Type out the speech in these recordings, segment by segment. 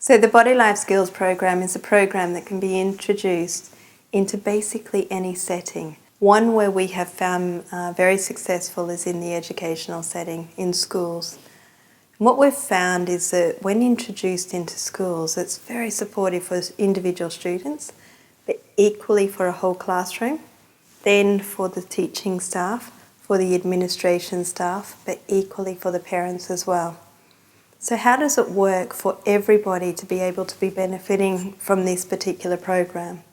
So the Body Life Skills program is a program that can be introduced into basically any setting. One where we have found very successful is in the educational setting, in schools. And what we've found is that when introduced into schools, it's very supportive for individual students, but equally for a whole classroom, then for the teaching staff, for the administration staff, but equally for the parents as well. So how does it work for everybody to be able to be benefiting from this particular program?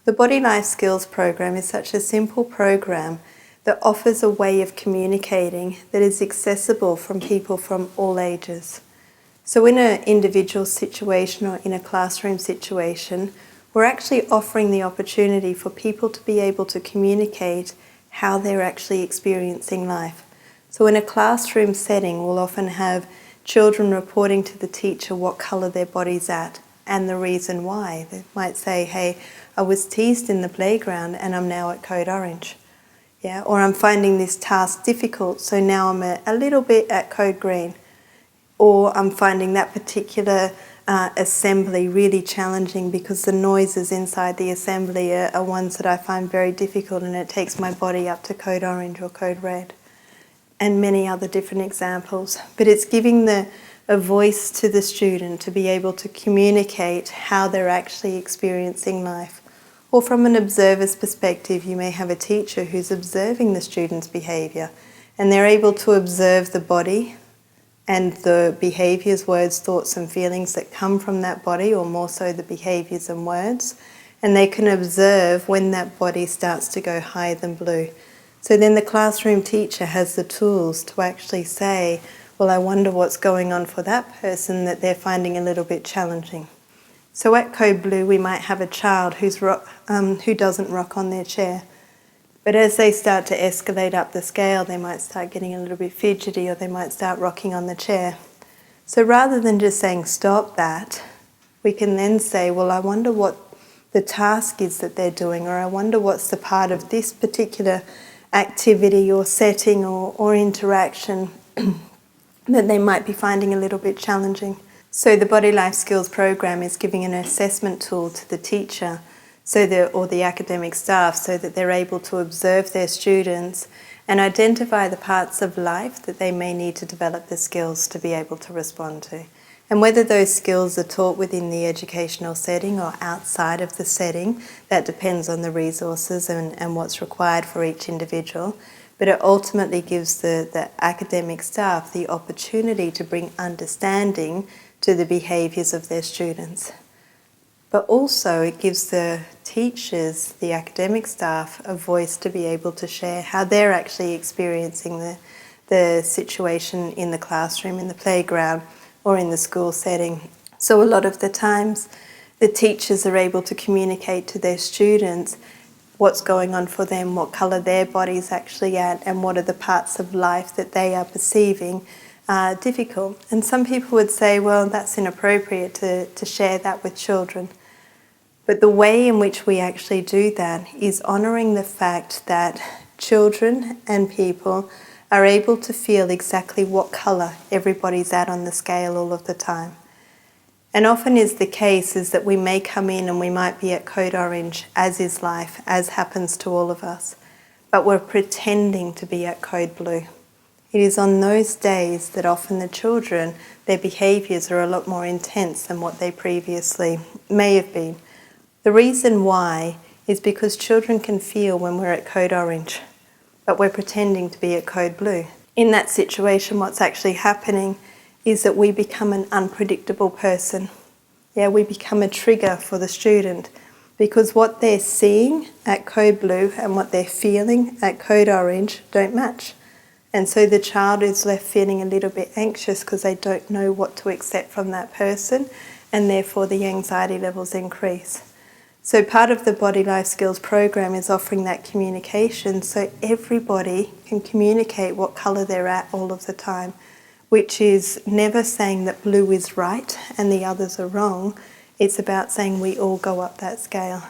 The Body Life Skills program is such a simple program that offers a way of communicating that is accessible from people from all ages. So in an individual situation or in a classroom situation, we're actually offering the opportunity for people to be able to communicate how they're actually experiencing life. So in a classroom setting, we'll often have children reporting to the teacher what colour their body's at and the reason why. They might say, hey, I was teased in the playground and I'm now at code orange. Yeah, or I'm finding this task difficult, so now I'm a little bit at code green. Or I'm finding that particular assembly really challenging because the noises inside the assembly are ones that I find very difficult, and it takes my body up to code orange or code red. And many other different examples. But it's giving a voice to the student to be able to communicate how they're actually experiencing life. Or from an observer's perspective, you may have a teacher who's observing the student's behaviour, and they're able to observe the body and the behaviours, words, thoughts and feelings that come from that body, or more so the behaviours and words, and they can observe when that body starts to go higher than blue. So then the classroom teacher has the tools to actually say, well, I wonder what's going on for that person that they're finding a little bit challenging. So at code blue, we might have a child who doesn't rock on their chair. But as they start to escalate up the scale, they might start getting a little bit fidgety, or they might start rocking on the chair. So rather than just saying, stop that, we can then say, well, I wonder what the task is that they're doing, or I wonder what's the part of this particular activity or setting or interaction that they might be finding a little bit challenging. So the Body Life Skills program is giving an assessment tool to the teacher or the academic staff, so that they're able to observe their students and identify the parts of life that they may need to develop the skills to be able to respond to. And whether those skills are taught within the educational setting or outside of the setting, that depends on the resources and what's required for each individual. But it ultimately gives the academic staff the opportunity to bring understanding to the behaviours of their students. But also it gives the teachers, the academic staff, a voice to be able to share how they're actually experiencing the situation in the classroom, in the playground, or in the school setting. So a lot of the times the teachers are able to communicate to their students what's going on for them, what colour their body's actually at, and what are the parts of life that they are perceiving difficult. And some people would say, well, that's inappropriate to share that with children. But the way in which we actually do that is honouring the fact that children and people are able to feel exactly what colour everybody's at on the scale all of the time. And often is the case is that we may come in and we might be at code orange, as is life, as happens to all of us, but we're pretending to be at code blue. It is on those days that often the children, their behaviours are a lot more intense than what they previously may have been. The reason why is because children can feel when we're at code orange, but we're pretending to be at code blue. In that situation, what's actually happening is that we become an unpredictable person. Yeah, we become a trigger for the student, because what they're seeing at code blue and what they're feeling at code orange don't match. And so the child is left feeling a little bit anxious because they don't know what to accept from that person, and therefore the anxiety levels increase. So part of the Body Life Skills program is offering that communication so everybody can communicate what colour they're at all of the time, which is never saying that blue is right and the others are wrong. It's about saying we all go up that scale.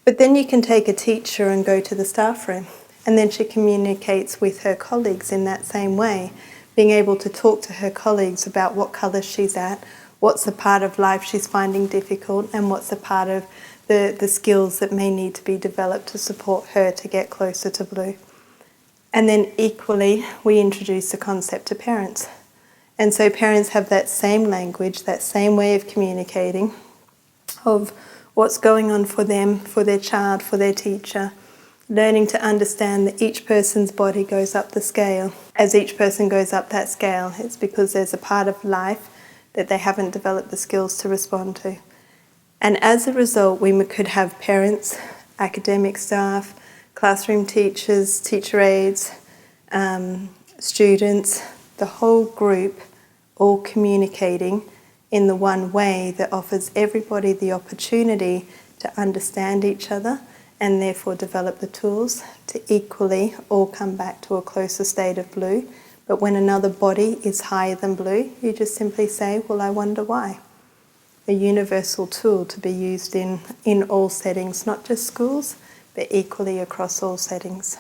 But then you can take a teacher and go to the staff room, and then she communicates with her colleagues in that same way, being able to talk to her colleagues about what colour she's at, what's the part of life she's finding difficult and what's the part of the skills that may need to be developed to support her to get closer to blue. And then equally, we introduce the concept to parents. And so parents have that same language, that same way of communicating of what's going on for them, for their child, for their teacher, learning to understand that each person's body goes up the scale. As each person goes up that scale, it's because there's a part of life that they haven't developed the skills to respond to. And as a result, we could have parents, academic staff, classroom teachers, teacher aides, students, the whole group all communicating in the one way that offers everybody the opportunity to understand each other and therefore develop the tools to equally all come back to a closer state of blue. But when another body is higher than blue, you just simply say, well, I wonder why. A universal tool to be used in all settings, not just schools, but equally across all settings.